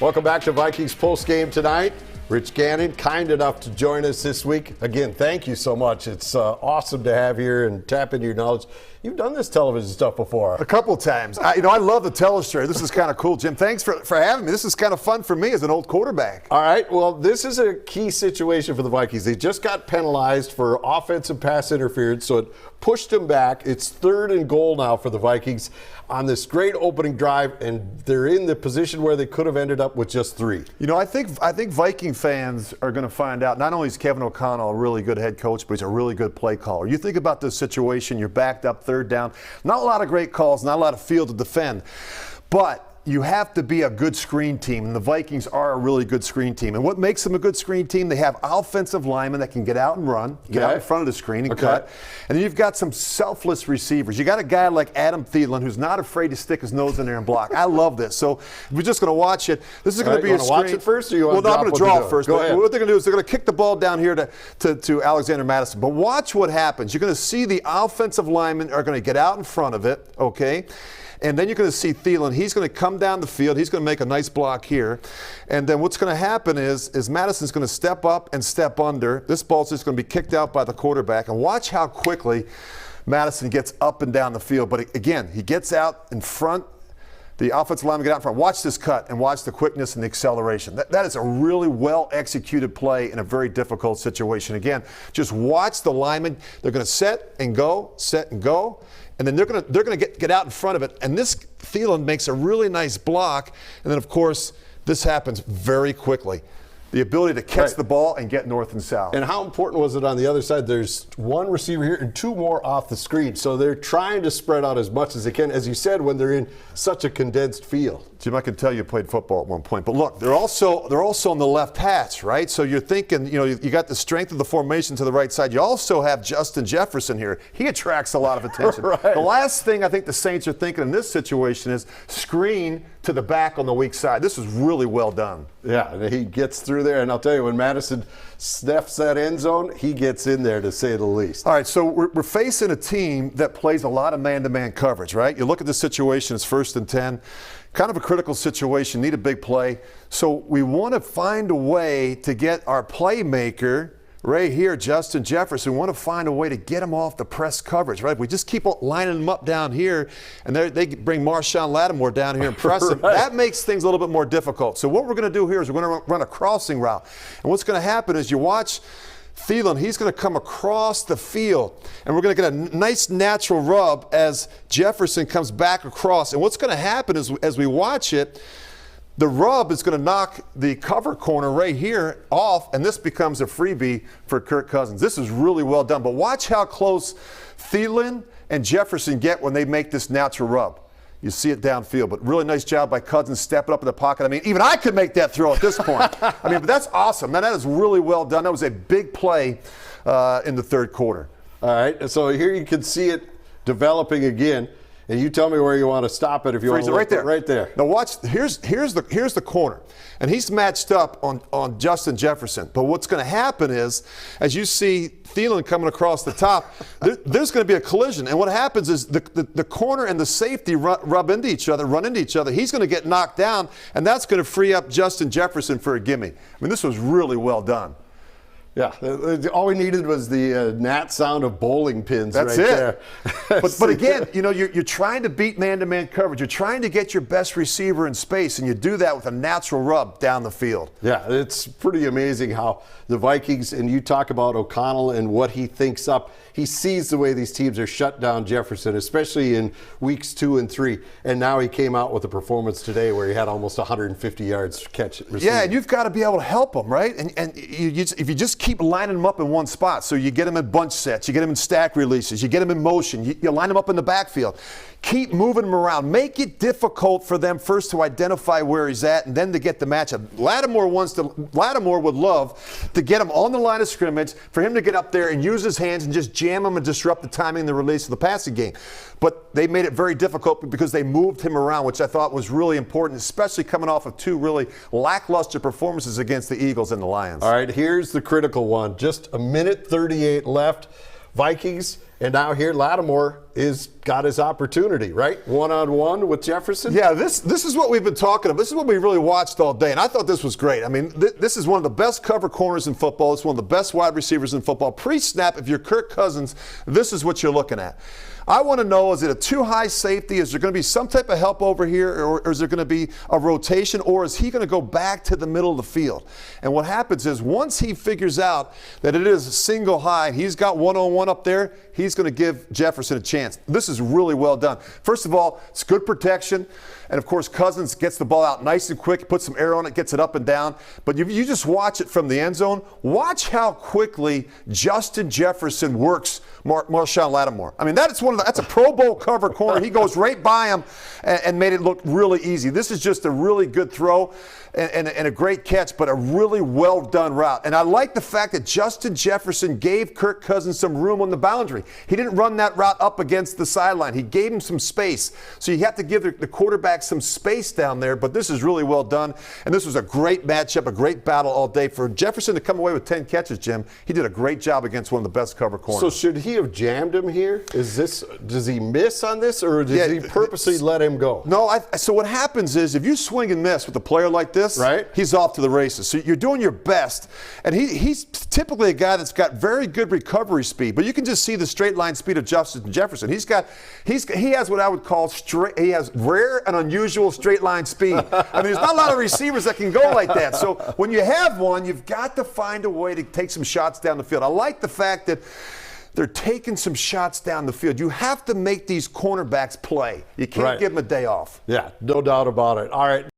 Welcome back to Vikings Postgame Tonight. Rich Gannon, kind enough to join us this week. Again, thank you so much. It's awesome to have you here and tap into your knowledge. You've done this television stuff before. A couple times. I love the telestory. This is kind of cool, Jim. Thanks for having me. This is kind of fun for me as an old quarterback. All right. Well, this is a key situation for the Vikings. They just got penalized for offensive pass interference, so it pushed them back. It's 3rd and goal now for the Vikings on this great opening drive, and they're in the position where they could have ended up with just 3. You know, I think Viking fans are going to find out not only is Kevin O'Connell a really good head coach, but he's a really good play caller. You think about this situation, you're backed up 3rd down. Not a lot of great calls, not a lot of field to defend. But you have to be a good screen team, and the Vikings are a really good screen team. And what makes them a good screen team? They have offensive linemen that can get out and run, get out in front of the screen and cut. And then you've got some selfless receivers. You got a guy like Adam Thielen who's not afraid to stick his nose in there and block. I love this. So we're just going to watch it. This is going to be a screen. Watch it first, or you want to I'm going to draw it first. Go ahead. What they're going to do is they're going to kick the ball down here to Alexander Madison. But watch what happens. You're going to see the offensive linemen are going to get out in front of it, okay? And then you're going to see Thielen. He's going to come down the field. He's going to make a nice block here. And then what's going to happen is Madison's going to step up and step under. This ball's just going to be kicked out by the quarterback. And watch how quickly Madison gets up and down the field. But again, he gets out in front. The offensive lineman get out in front. Watch this cut and watch the quickness and the acceleration. That is a really well-executed play in a very difficult situation. Again, just watch the linemen. They're going to set and go, and then they're going to get out in front of it. And this Thielen makes a really nice block. And then, of course, this happens very quickly. The ability to catch the ball and get north and south. And how important was it on the other side? There's one receiver here and 2 more off the screen. So they're trying to spread out as much as they can, as you said, when they're in such a condensed field. Jim, I can tell you played football at one point. But look, they're also on the left hatch, right? So you're thinking, you got the strength of the formation to the right side. You also have Justin Jefferson here. He attracts a lot of attention. The last thing I think the Saints are thinking in this situation is screen to the back on the weak side. This is really well done. Yeah, and he gets through there, and I'll tell you, when Madison sniffs that end zone, he gets in there, to say the least. All right, so we're facing a team that plays a lot of man-to-man coverage, right? You look at the situation, it's 1st and 10. Kind of a critical situation, need a big play. So we want to find a way to get our playmaker right here, Justin Jefferson. We want to find a way to get him off the press coverage, right? We just keep lining him up down here, and they bring Marshawn Lattimore down here and press him. That makes things a little bit more difficult. So what we're going to do here is we're going to run a crossing route. And what's going to happen is you watch Thielen, he's going to come across the field, and we're going to get a nice natural rub as Jefferson comes back across. And what's going to happen is, as we watch it, the rub is going to knock the cover corner right here off, and this becomes a freebie for Kirk Cousins. This is really well done. But watch how close Thielen and Jefferson get when they make this natural rub. You see it downfield, but really nice job by Cousins stepping up in the pocket. I mean, even I could make that throw at this point. But that's awesome. Man, that is really well done. That was a big play in the 3rd quarter. All right, so here you can see it developing again. And you tell me where you want to stop it if you want to right there. Right there. Now watch, here's the corner. And he's matched up on Justin Jefferson. But what's going to happen is, as you see Thielen coming across the top, there's going to be a collision. And what happens is the corner and the safety run into each other. He's going to get knocked down, and that's going to free up Justin Jefferson for a gimme. I mean, this was really well done. Yeah, all we needed was the gnat sound of bowling pins. That's right it. There. But again, you're trying to beat man-to-man coverage. You're trying to get your best receiver in space, and you do that with a natural rub down the field. Yeah, it's pretty amazing how the Vikings, and you talk about O'Connell and what he thinks up. He sees the way these teams are shut down Jefferson, especially in weeks 2 and 3. And now he came out with a performance today where he had almost 150 yards catch. Yeah, and you've got to be able to help him, right? And if you just keep lining them up in one spot, so you get them in bunch sets, you get them in stack releases, you get them in motion, you line them up in the backfield. Keep moving him around. Make it difficult for them first to identify where he's at and then to get the matchup. Lattimore would love to get him on the line of scrimmage, for him to get up there and use his hands and just jam him and disrupt the timing and the release of the passing game. But they made it very difficult because they moved him around, which I thought was really important, especially coming off of 2 really lackluster performances against the Eagles and the Lions. All right, here's the critical one. Just a minute 38 left. Vikings And now here Lattimore is got his opportunity, right? One-on-one with Jefferson. Yeah, this is what we've been talking about. This is what we really watched all day, and I thought this was great. I mean, this is one of the best cover corners in football. It's one of the best wide receivers in football. Pre-snap, if you're Kirk Cousins, this is what you're looking at. I want to know, is it a too high safety? Is there going to be some type of help over here, or is there going to be a rotation, or is he going to go back to the middle of the field? And what happens is once he figures out that it is a single high, he's got one-on-one up there, he's going to give Jefferson a chance. This is really well done. First of all, it's good protection. And, of course, Cousins gets the ball out nice and quick, puts some air on it, gets it up and down. But you just watch it from the end zone. Watch how quickly Justin Jefferson works Marshawn Lattimore. I mean, that's a Pro Bowl cover corner. He goes right by him and made it look really easy. This is just a really good throw and a great catch, but a really well-done route. And I like the fact that Justin Jefferson gave Kirk Cousins some room on the boundary. He didn't run that route up against the sideline. He gave him some space. So you have to give the quarterback some space down there, but this is really well done. And this was a great matchup, a great battle all day. For Jefferson to come away with 10 catches, Jim, he did a great job against one of the best cover corners. So should he have jammed him here? Does he miss on this, or does he purposely let him go? No, so what happens is if you swing and miss with a player like this, right, he's off to the races. So you're doing your best. And he's typically a guy that's got very good recovery speed, but you can just see the straight line speed of Justin Jefferson. He has what I would call he has rare and unusual straight line speed. I mean, there's not a lot of receivers that can go like that. So when you have one, you've got to find a way to take some shots down the field. I like the fact that they're taking some shots down the field. You have to make these cornerbacks play. You can't give them a day off. Yeah, no doubt about it. All right.